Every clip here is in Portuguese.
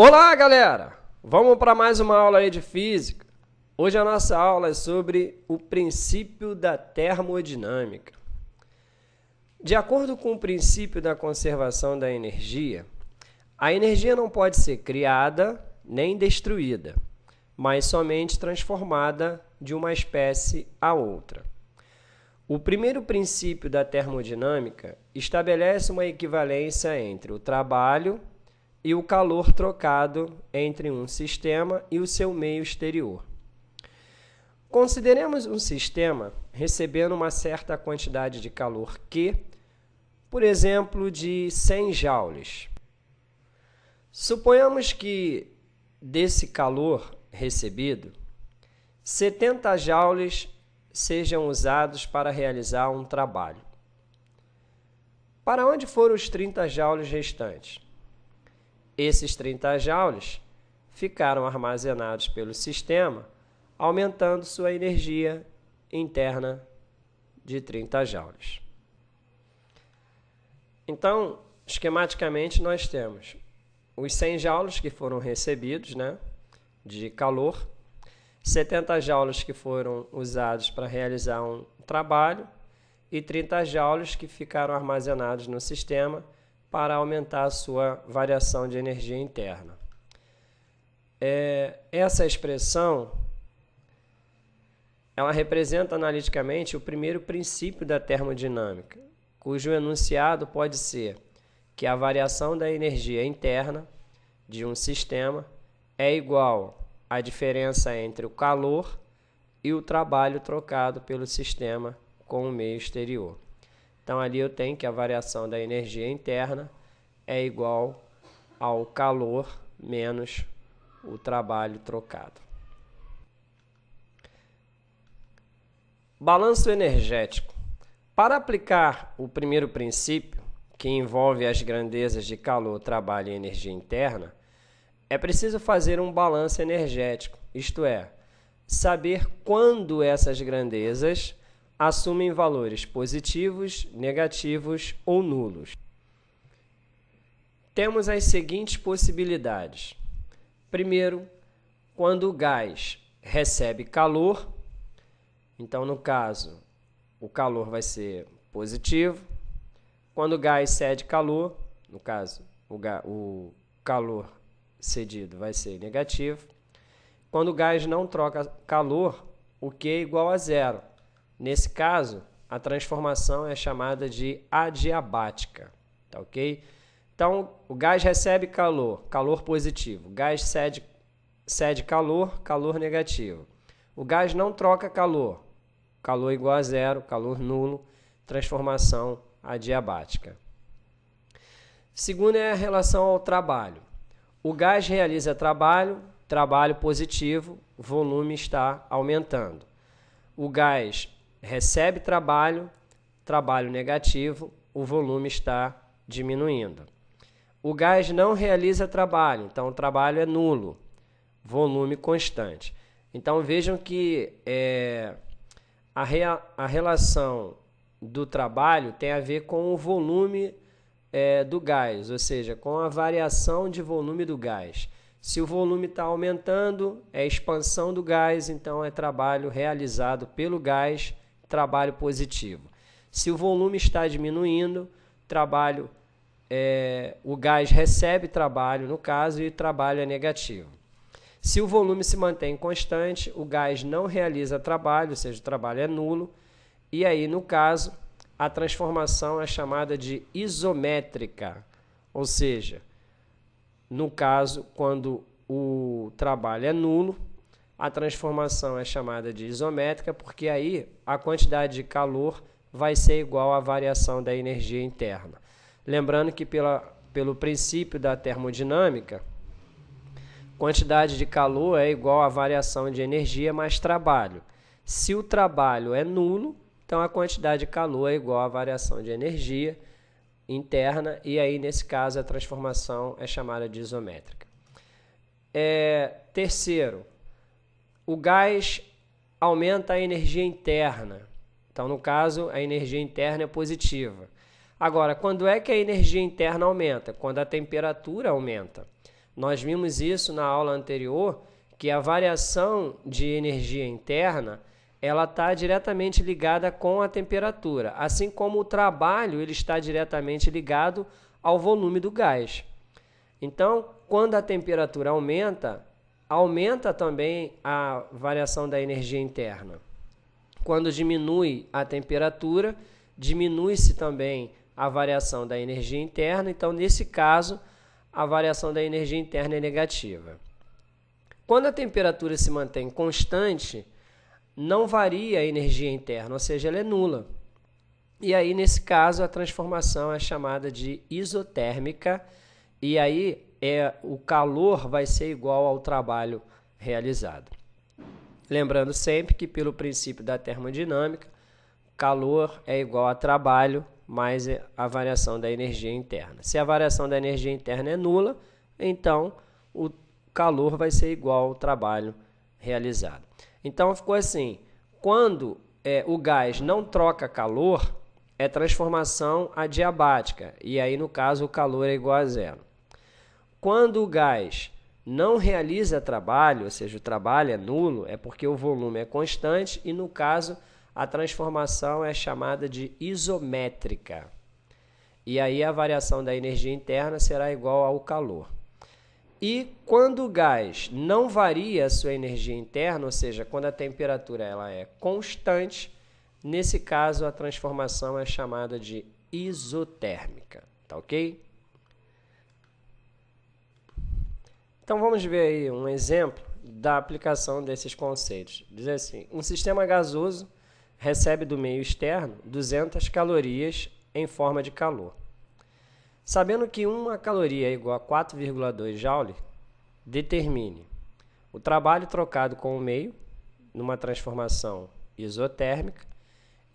Olá, galera! Vamos para mais uma aula aí de física. Hoje a nossa aula é sobre o princípio da termodinâmica. De acordo com o princípio da conservação da energia, a energia não pode ser criada nem destruída, mas somente transformada de uma espécie a outra. O primeiro princípio da termodinâmica estabelece uma equivalência entre o trabalho e o calor trocado entre um sistema e o seu meio exterior. Consideremos um sistema recebendo uma certa quantidade de calor Q, por exemplo, de 100 joules. Suponhamos que desse calor recebido, 70 joules sejam usados para realizar um trabalho. Para onde foram os 30 joules restantes? Esses 30 joules ficaram armazenados pelo sistema, aumentando sua energia interna de 30 joules. Então, esquematicamente, nós temos os 100 joules que foram recebidos, de calor, 70 joules que foram usados para realizar um trabalho e 30 joules que ficaram armazenados no sistema para aumentar a sua variação de energia interna. Essa expressão ela representa analiticamente o primeiro princípio da termodinâmica, cujo enunciado pode ser que a variação da energia interna de um sistema é igual à diferença entre o calor e o trabalho trocado pelo sistema com o meio exterior. Então, ali eu tenho que a variação da energia interna é igual ao calor menos o trabalho trocado. Balanço energético. Para aplicar o primeiro princípio, que envolve as grandezas de calor, trabalho e energia interna, é preciso fazer um balanço energético, isto é, saber quando essas grandezas assumem valores positivos, negativos ou nulos. Temos as seguintes possibilidades. Primeiro, quando o gás recebe calor, então no caso, o calor vai ser positivo. Quando o gás cede calor, no caso, o calor cedido vai ser negativo. Quando o gás não troca calor, o Q é igual a zero. Nesse caso, a transformação é chamada de adiabática, tá ok? Então, o gás recebe calor, calor positivo. O gás cede calor, calor negativo. O gás não troca calor, calor igual a zero, calor nulo, transformação adiabática. Segundo é a relação ao trabalho. O gás realiza trabalho, trabalho positivo, volume está aumentando. O gás recebe trabalho, trabalho negativo, o volume está diminuindo. O gás não realiza trabalho, então o trabalho é nulo, volume constante. Então vejam que a relação do trabalho tem a ver com o volume do gás, ou seja, com a variação de volume do gás. Se o volume está aumentando, é expansão do gás, então é trabalho realizado pelo gás, trabalho positivo. Se o volume está diminuindo, o gás recebe trabalho, no caso, e trabalho é negativo. Se o volume se mantém constante, o gás não realiza trabalho, ou seja, o trabalho é nulo, e aí, no caso, a transformação é chamada de isométrica, ou seja, no caso, quando o trabalho é nulo, a transformação é chamada de isométrica, porque aí a quantidade de calor vai ser igual à variação da energia interna. Lembrando que pelo princípio da termodinâmica, quantidade de calor é igual à variação de energia mais trabalho. Se o trabalho é nulo, então a quantidade de calor é igual à variação de energia interna, e aí nesse caso a transformação é chamada de isométrica. Terceiro, o gás aumenta a energia interna. Então, no caso, a energia interna é positiva. Agora, quando é que a energia interna aumenta? Quando a temperatura aumenta. Nós vimos isso na aula anterior, que a variação de energia interna ela está diretamente ligada com a temperatura, assim como o trabalho ele está diretamente ligado ao volume do gás. Então, quando a temperatura aumenta, aumenta também a variação da energia interna. Quando diminui a temperatura, diminui-se também a variação da energia interna. Então, nesse caso, a variação da energia interna é negativa. Quando a temperatura se mantém constante, não varia a energia interna, ou seja, ela é nula. E aí, nesse caso, a transformação é chamada de isotérmica, e aí o calor vai ser igual ao trabalho realizado. Lembrando sempre que, pelo princípio da termodinâmica, calor é igual a trabalho mais a variação da energia interna. Se a variação da energia interna é nula, então o calor vai ser igual ao trabalho realizado. Então ficou assim, quando o gás não troca calor, é transformação adiabática, e aí no caso o calor é igual a zero. Quando o gás não realiza trabalho, ou seja, o trabalho é nulo, é porque o volume é constante e no caso a transformação é chamada de isométrica. E aí a variação da energia interna será igual ao calor. E quando o gás não varia a sua energia interna, ou seja, quando a temperatura ela é constante, nesse caso a transformação é chamada de isotérmica, tá ok? Então vamos ver aí um exemplo da aplicação desses conceitos. Diz assim, um sistema gasoso recebe do meio externo 200 calorias em forma de calor. Sabendo que uma caloria é igual a 4,2 joule, determine o trabalho trocado com o meio, numa transformação isotérmica,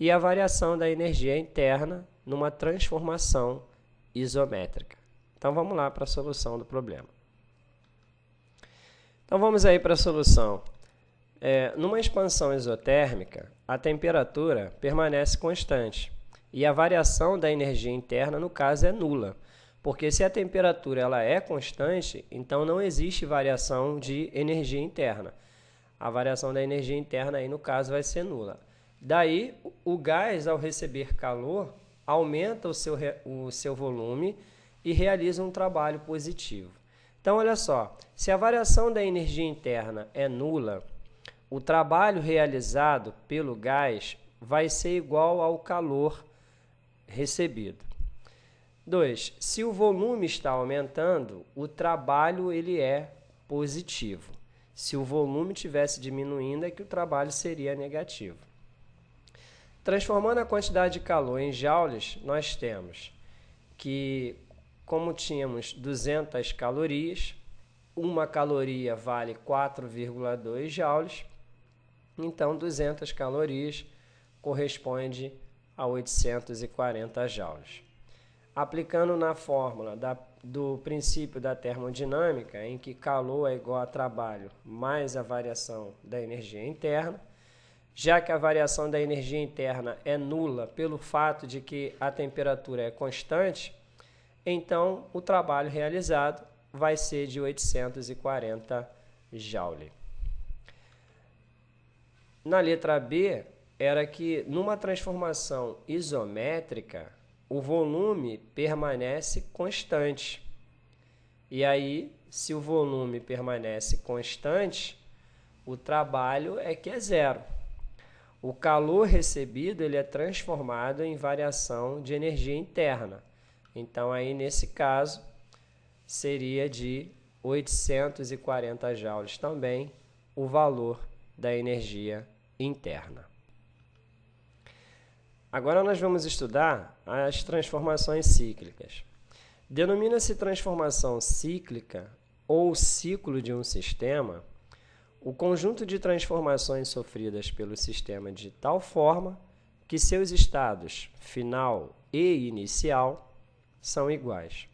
e a variação da energia interna, numa transformação isométrica. Então vamos lá para a solução do problema. Então vamos aí para a solução. Numa expansão isotérmica, a temperatura permanece constante e a variação da energia interna, no caso, é nula. Porque se a temperatura ela é constante, então não existe variação de energia interna. A variação da energia interna, aí, no caso, vai ser nula. Daí, o gás, ao receber calor, aumenta o seu volume e realiza um trabalho positivo. Então, olha só, se a variação da energia interna é nula, o trabalho realizado pelo gás vai ser igual ao calor recebido. 2. Se o volume está aumentando, o trabalho ele é positivo. Se o volume estivesse diminuindo, é que o trabalho seria negativo. Transformando a quantidade de calor em joules, nós temos que, como tínhamos 200 calorias, uma caloria vale 4,2 joules, então 200 calorias corresponde a 840 joules. Aplicando na fórmula do princípio da termodinâmica, em que calor é igual a trabalho mais a variação da energia interna, já que a variação da energia interna é nula pelo fato de que a temperatura é constante, então o trabalho realizado vai ser de 840 joule. Na letra B, era que numa transformação isométrica, o volume permanece constante. E aí, se o volume permanece constante, o trabalho é que é zero. O calor recebido ele é transformado em variação de energia interna. Então, aí nesse caso, seria de 840 joules também o valor da energia interna. Agora nós vamos estudar as transformações cíclicas. Denomina-se transformação cíclica ou ciclo de um sistema o conjunto de transformações sofridas pelo sistema de tal forma que seus estados final e inicial são iguais.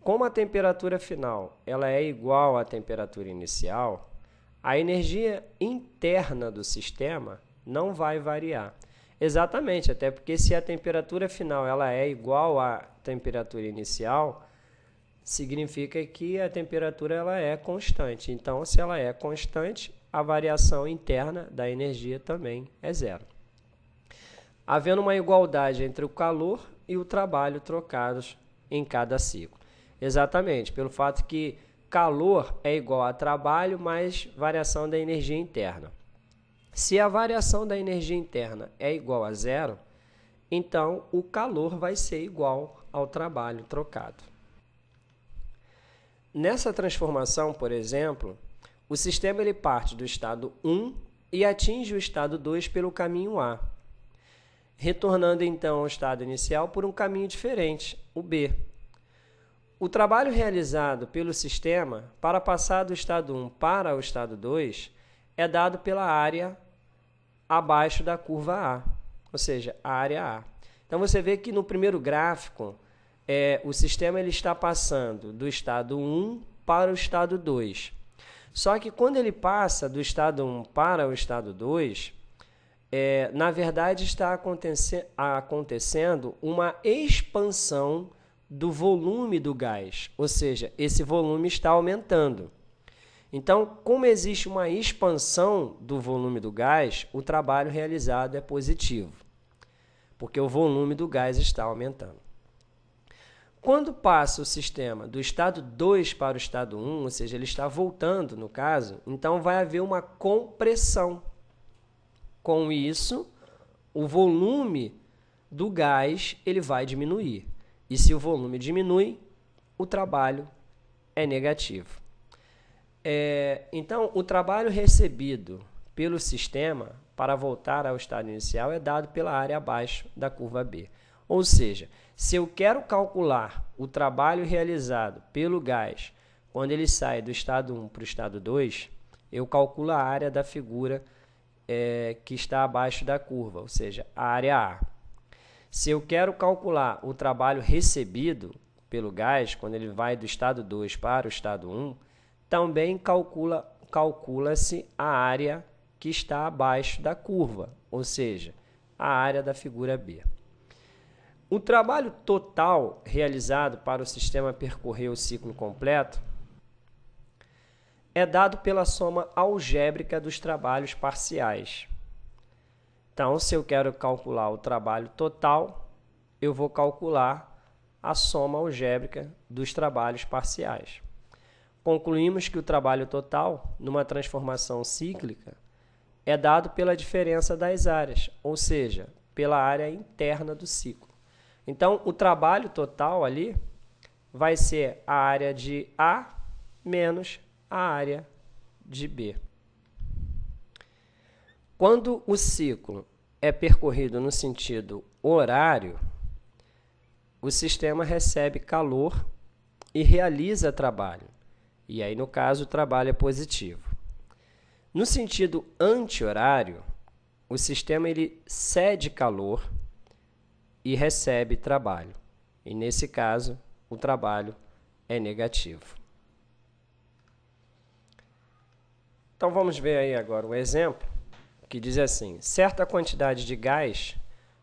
Como a temperatura final ela é igual à temperatura inicial, a energia interna do sistema não vai variar. Exatamente, até porque se a temperatura final ela é igual à temperatura inicial, significa que a temperatura ela é constante. Então, se ela é constante, a variação interna da energia também é zero. Havendo uma igualdade entre o calor e o trabalho trocados em cada ciclo. Exatamente, pelo fato que calor é igual a trabalho mais variação da energia interna. Se a variação da energia interna é igual a zero, então o calor vai ser igual ao trabalho trocado. Nessa transformação, por exemplo, o sistema ele parte do estado 1 e atinge o estado 2 pelo caminho A, retornando então ao estado inicial por um caminho diferente, o B. O trabalho realizado pelo sistema para passar do estado 1 para o estado 2 é dado pela área abaixo da curva A, ou seja, a área A. Então, você vê que no primeiro gráfico, o sistema ele está passando do estado 1 para o estado 2. Só que quando ele passa do estado 1 para o estado 2, na verdade está acontecendo uma expansão do volume do gás, ou seja, esse volume está aumentando. Então, como existe uma expansão do volume do gás, o trabalho realizado é positivo, porque o volume do gás está aumentando. Quando passa o sistema do estado 2 para o estado 1, ou seja, ele está voltando, no caso, então vai haver uma compressão. Com isso, o volume do gás ele vai diminuir. E se o volume diminui, o trabalho é negativo. Então, o trabalho recebido pelo sistema para voltar ao estado inicial é dado pela área abaixo da curva B. Ou seja, se eu quero calcular o trabalho realizado pelo gás quando ele sai do estado 1 para o estado 2, eu calculo a área da figura que está abaixo da curva, ou seja, a área A. Se eu quero calcular o trabalho recebido pelo gás quando ele vai do estado 2 para o estado 1, também calcula-se a área que está abaixo da curva, ou seja, a área da figura B. O trabalho total realizado para o sistema percorrer o ciclo completo é dado pela soma algébrica dos trabalhos parciais. Então, se eu quero calcular o trabalho total, eu vou calcular a soma algébrica dos trabalhos parciais. Concluímos que o trabalho total, numa transformação cíclica, é dado pela diferença das áreas, ou seja, pela área interna do ciclo. Então, o trabalho total ali vai ser a área de A menos a área de B. Quando o ciclo é percorrido no sentido horário, o sistema recebe calor e realiza trabalho. E aí, no caso, o trabalho é positivo. No sentido anti-horário, o sistema ele cede calor e recebe trabalho. E, nesse caso, o trabalho é negativo. Então, vamos ver aí agora um exemplo que diz assim: certa quantidade de gás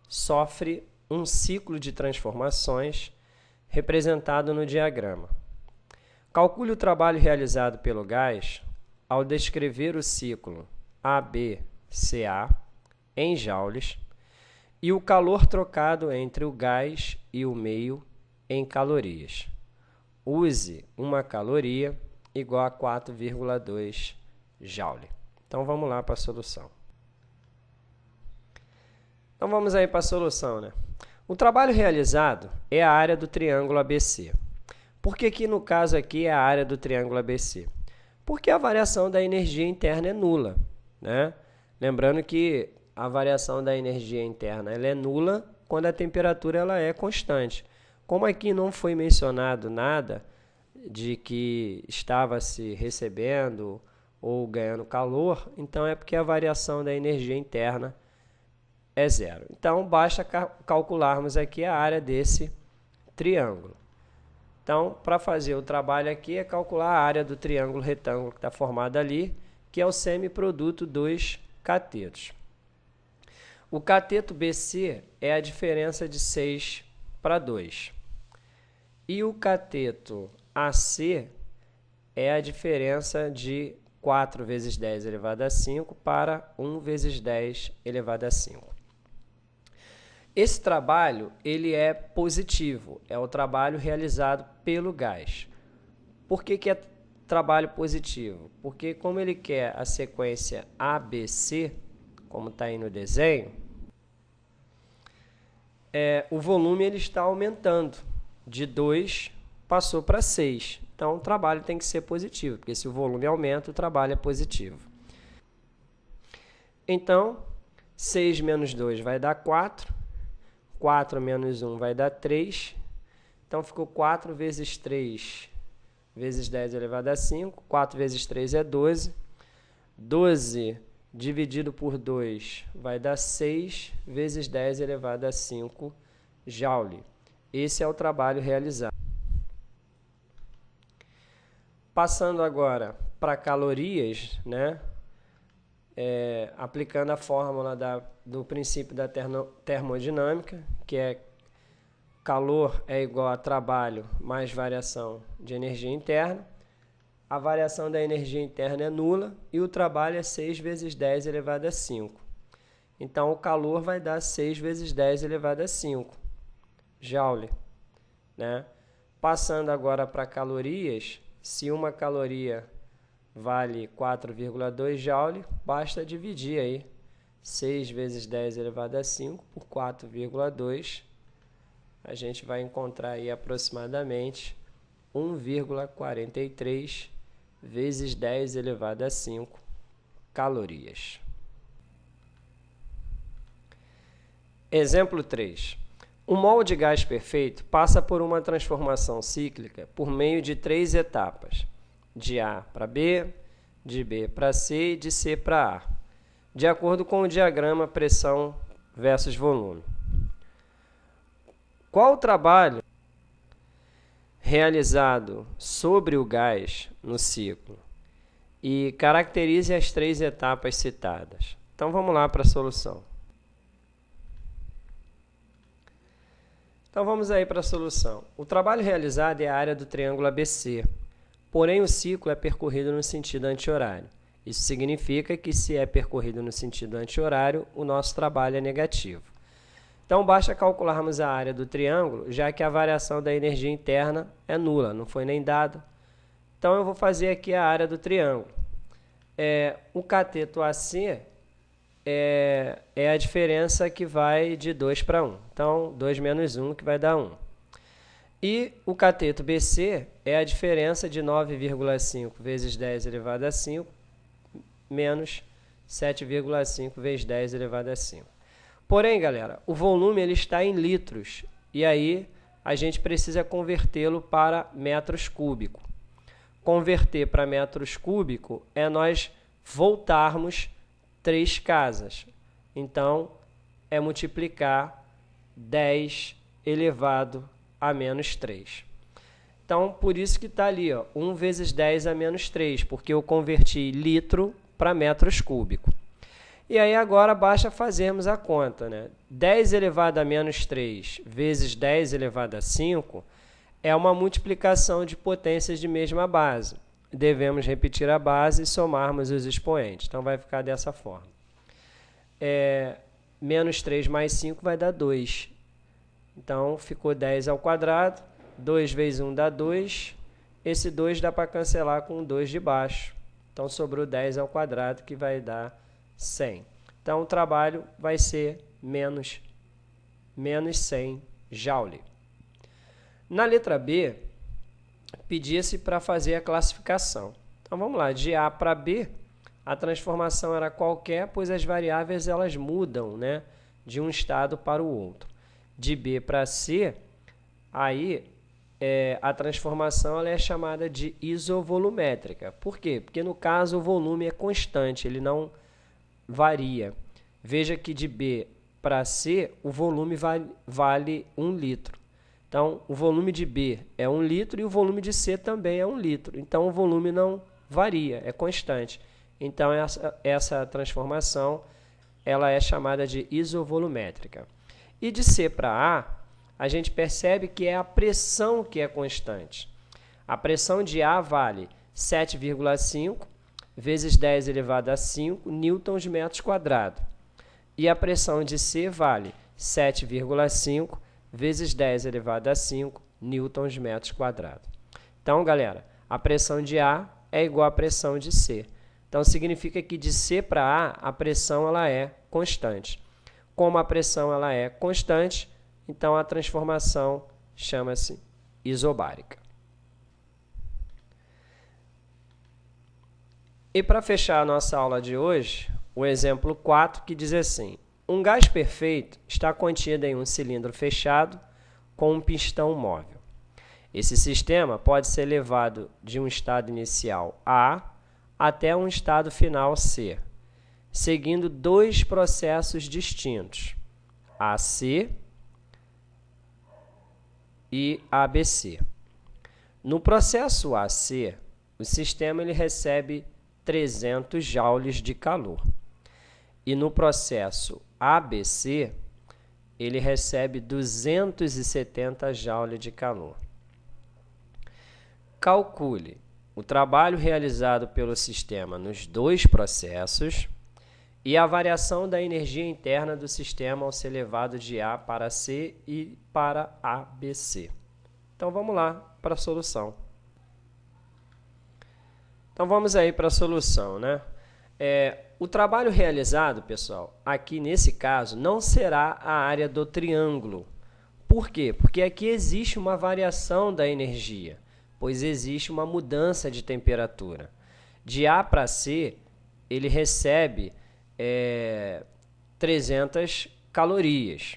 sofre um ciclo de transformações representado no diagrama. Calcule o trabalho realizado pelo gás ao descrever o ciclo ABCA em joules e o calor trocado entre o gás e o meio em calorias. Use uma caloria igual a 4,2 joule. Então, vamos lá para a solução. Então, vamos aí para a solução, né? O trabalho realizado é a área do triângulo ABC. Por que no caso aqui é a área do triângulo ABC? Porque a variação da energia interna é nula, né? Lembrando que a variação da energia interna ela é nula quando a temperatura ela é constante. Como aqui não foi mencionado nada de que estava se recebendo ou ganhando calor, então é porque a variação da energia interna é zero. Então, basta calcularmos aqui a área desse triângulo. Então, para fazer o trabalho aqui, é calcular a área do triângulo retângulo que está formado ali, que é o semiproduto dos catetos. O cateto BC é a diferença de 6 para 2. E o cateto AC é a diferença de 4 vezes 10 elevado a 5 para 1 vezes 10 elevado a 5. Esse trabalho ele é positivo, é o trabalho realizado pelo gás. Por que é trabalho positivo? Porque como ele quer a sequência ABC, como está aí no desenho, o volume ele está aumentando, de 2 passou para 6. Então, o trabalho tem que ser positivo, porque se o volume aumenta, o trabalho é positivo. Então, 6 menos 2 vai dar 4. 4 menos 1 vai dar 3. Então, ficou 4 vezes 3 vezes 10 elevado a 5. 4 vezes 3 é 12. 12 dividido por 2 vai dar 6 vezes 10 elevado a 5 joule. Esse é o trabalho realizado. Passando agora para calorias, né? Aplicando a fórmula do princípio da termodinâmica, que é calor é igual a trabalho mais variação de energia interna. A variação da energia interna é nula e o trabalho é 6 vezes 10 elevado a 5. Então, o calor vai dar 6 vezes 10 elevado a 5 joule, né? Passando agora para calorias, se uma caloria vale 4,2 joule, basta dividir aí 6 vezes 10 elevado a 5 por 4,2. A gente vai encontrar aí aproximadamente 1,43 vezes 10 elevado a 5 calorias. Exemplo 3. Um mol de gás perfeito passa por uma transformação cíclica por meio de 3 etapas, de A para B, de B para C e de C para A, de acordo com o diagrama pressão versus volume. Qual o trabalho realizado sobre o gás no ciclo? E caracterize as 3 etapas citadas. Então vamos lá para a solução. Então vamos aí para a solução. O trabalho realizado é a área do triângulo ABC, porém o ciclo é percorrido no sentido anti-horário. Isso significa que se é percorrido no sentido anti-horário, o nosso trabalho é negativo. Então basta calcularmos a área do triângulo, já que a variação da energia interna é nula, não foi nem dada. Então eu vou fazer aqui a área do triângulo. O cateto AC é a diferença que vai de 2 para 1. Então, 2 menos 1, que vai dar 1. E o cateto BC é a diferença de 9,5 vezes 10 elevado a 5 menos 7,5 vezes 10 elevado a 5. Porém, galera, o volume ele está em litros. E aí, a gente precisa convertê-lo para metros cúbicos. Converter para metros cúbicos é nós voltarmos 3 casas. Então, é multiplicar 10 elevado a menos 3. Então, por isso que está ali, ó, 1 vezes 10 a menos 3, porque eu converti litro para metros cúbicos. E aí agora basta fazermos a conta, né? 10 elevado a menos 3 vezes 10 elevado a 5 é uma multiplicação de potências de mesma base. Devemos repetir a base e somarmos os expoentes. Então, vai ficar dessa forma. Menos 3 mais 5 vai dar 2. Então, ficou 10 ao quadrado. 2 vezes 1 dá 2. Esse 2 dá para cancelar com o 2 de baixo. Então, sobrou 10 ao quadrado, que vai dar 100. Então, o trabalho vai ser menos 100 joule. Na letra B, pedia-se para fazer a classificação. Então, vamos lá. De A para B, a transformação era qualquer, pois as variáveis elas mudam, né, de um estado para o outro. De B para C, aí a transformação ela é chamada de isovolumétrica. Por quê? Porque no caso o volume é constante, ele não varia. Veja que de B para C o volume vale 1 litro. Então, o volume de B é 1 litro e o volume de C também é 1 litro. Então, o volume não varia, é constante. Então, essa transformação ela é chamada de isovolumétrica. E de C para A, a gente percebe que é a pressão que é constante. A pressão de A vale 7,5 vezes 10 elevado a 5 newtons metros quadrados. E a pressão de C vale 7,5 vezes 10 elevado a 5 newtons metros quadrados. Então, galera, a pressão de A é igual à pressão de C. Então, significa que de C para A pressão ela é constante. Como a pressão ela é constante, então a transformação chama-se isobárica. E para fechar a nossa aula de hoje, o exemplo 4 que diz assim: um gás perfeito está contido em um cilindro fechado com um pistão móvel. Esse sistema pode ser levado de um estado inicial A até um estado final C, seguindo dois processos distintos, AC e ABC. No processo AC, o sistema ele recebe 300 joules de calor. E no processo ABC, ele recebe 270 joules de calor. Calcule o trabalho realizado pelo sistema nos dois processos e a variação da energia interna do sistema ao ser levado de A para C e para ABC. Então, vamos lá para a solução. Então, vamos aí para a solução, né? O trabalho realizado, pessoal, aqui nesse caso, não será a área do triângulo. Por quê? Porque aqui existe uma variação da energia, pois existe uma mudança de temperatura. De A para C, ele recebe 300 calorias.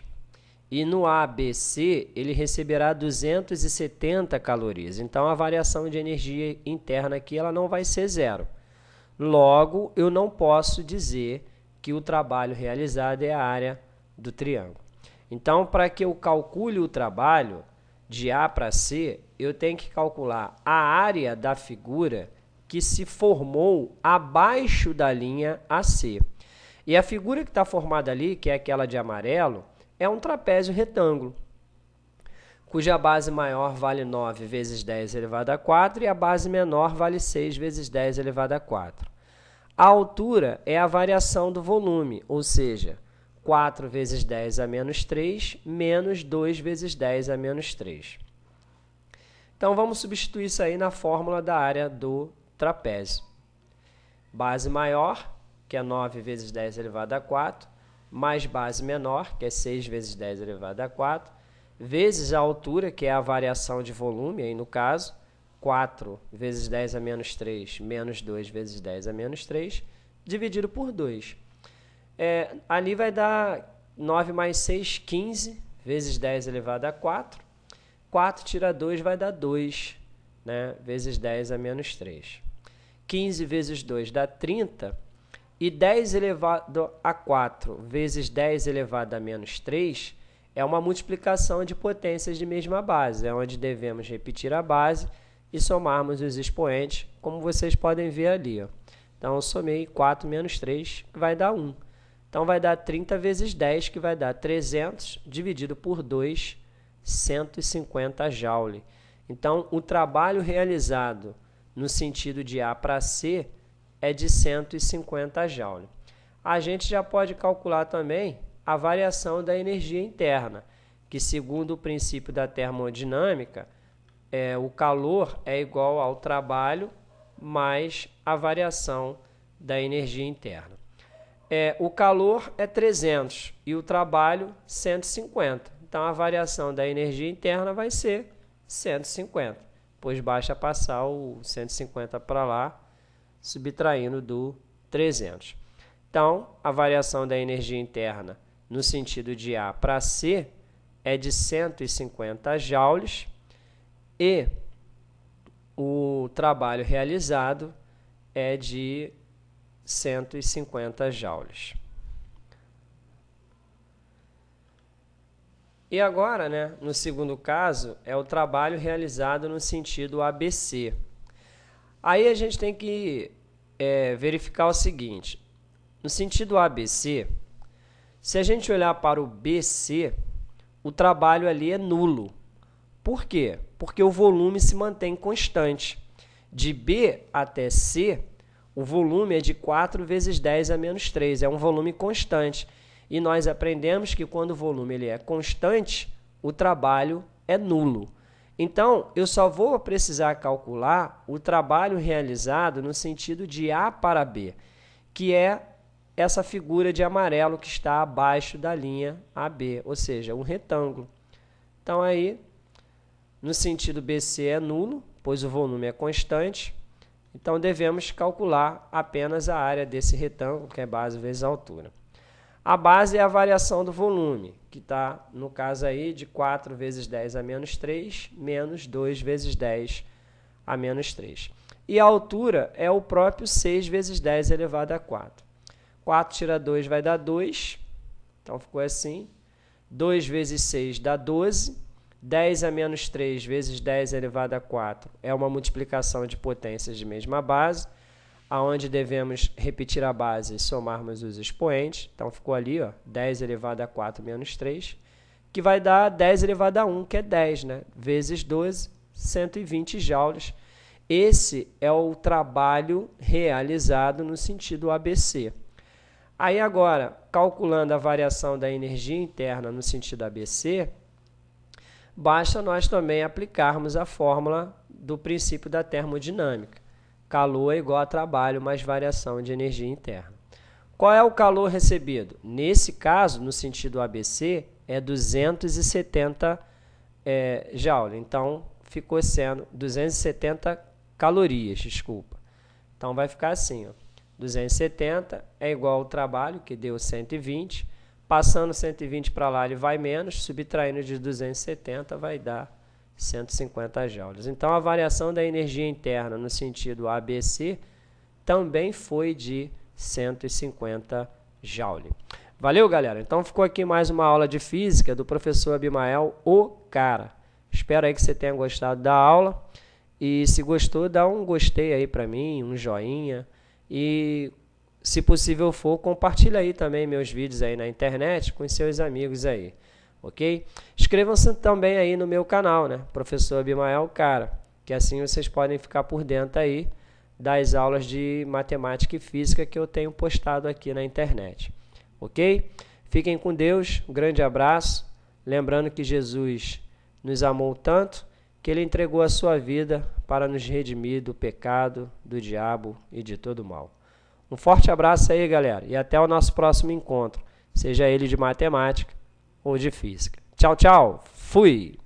E no ABC, ele receberá 270 calorias. Então, a variação de energia interna aqui ela não vai ser zero. Logo, eu não posso dizer que o trabalho realizado é a área do triângulo. Então, para que eu calcule o trabalho de A para C, eu tenho que calcular a área da figura que se formou abaixo da linha AC. E a figura que está formada ali, que é aquela de amarelo, é um trapézio retângulo, cuja base maior vale 9 vezes 10 elevado a 4 e a base menor vale 6 vezes 10 elevado a 4. A altura é a variação do volume, ou seja, 4 vezes 10 a menos 3 menos 2 vezes 10 a menos 3. Então, vamos substituir isso aí na fórmula da área do trapézio. Base maior, que é 9 vezes 10 elevado a 4, mais base menor, que é 6 vezes 10 elevado a 4, vezes a altura, que é a variação de volume, aí no caso, 4 vezes 10 a menos 3, menos 2 vezes 10 a menos 3, dividido por 2. Ali vai dar 9 mais 6, 15, vezes 10 elevado a 4. 4 tira 2 vai dar 2, né, vezes 10 a menos 3. 15 vezes 2 dá 30. E 10 elevado a 4 vezes 10 elevado a menos 3 é uma multiplicação de potências de mesma base, é onde devemos repetir a base e somarmos os expoentes, como vocês podem ver ali. Ó. Então, eu somei 4 menos 3, que vai dar 1. Então, vai dar 30 vezes 10, que vai dar 300, dividido por 2, 150 joule. Então, o trabalho realizado no sentido de A para C é de 150 joule. A gente já pode calcular também a variação da energia interna, que segundo o princípio da termodinâmica, o calor é igual ao trabalho mais a variação da energia interna. O calor é 300 e o trabalho 150. Então, a variação da energia interna vai ser 150, pois basta passar o 150 para lá, subtraindo do 300. Então, a variação da energia interna no sentido de A para C é de 150 joules e o trabalho realizado é de 150 joules. E agora, né, no segundo caso, é o trabalho realizado no sentido ABC. Aí a gente tem que verificar o seguinte, no sentido ABC, se a gente olhar para o BC, o trabalho ali é nulo, Por quê? Porque o volume se mantém constante. De B até C, o volume é de 4 vezes 10 a menos 3, é um volume constante. E nós aprendemos que quando o volume ele é constante, o trabalho é nulo. Então, eu só vou precisar calcular o trabalho realizado no sentido de A para B, que é essa figura de amarelo que está abaixo da linha AB, ou seja, um retângulo. Então, aí, no sentido BC é nulo, pois o volume é constante. Então, devemos calcular apenas a área desse retângulo, que é base vezes a altura. A base é a variação do volume, que está, no caso aí, de 4 vezes 10 a menos 3, menos 2 vezes 10 a menos 3. E a altura é o próprio 6 vezes 10 elevado a 4. 4 tira 2 vai dar 2, então ficou assim. 2 vezes 6 dá 12. 10 a menos 3 vezes 10 elevado a 4 é uma multiplicação de potências de mesma base, aonde devemos repetir a base e somarmos os expoentes. Então, ficou ali, ó, 10 elevado a 4 menos 3, que vai dar 10 elevado a 1, que é 10, né? Vezes 12, 120 joules. Esse é o trabalho realizado no sentido ABC. Aí, agora, calculando a variação da energia interna no sentido ABC, basta nós também aplicarmos a fórmula do princípio da termodinâmica. Calor é igual a trabalho mais variação de energia interna. Qual é o calor recebido? Nesse caso, no sentido ABC, é 270 joule. Então, ficou sendo 270 calorias, desculpa. Então, vai ficar assim, ó. 270 é igual ao trabalho, que deu 120. Passando 120 para lá, ele vai menos. Subtraindo de 270, vai dar 150 joules. Então, a variação da energia interna no sentido ABC também foi de 150 joule. Valeu, galera? Então, ficou aqui mais uma aula de física do professor Abimael, o cara. Espero aí que você tenha gostado da aula. E se gostou, dá um gostei aí para mim, um joinha. E, se possível for, compartilha aí também meus vídeos aí na internet com seus amigos aí. Ok? Inscrevam-se também aí no meu canal, né? Professor Abimael Cara, que assim vocês podem ficar por dentro aí das aulas de matemática e física que eu tenho postado aqui na internet. Ok? Fiquem com Deus, um grande abraço. Lembrando que Jesus nos amou tanto que Ele entregou a sua vida para nos redimir do pecado, do diabo e de todo o mal. Um forte abraço aí, galera, e até o nosso próximo encontro, seja ele de matemática ou de física. Tchau, tchau. Fui!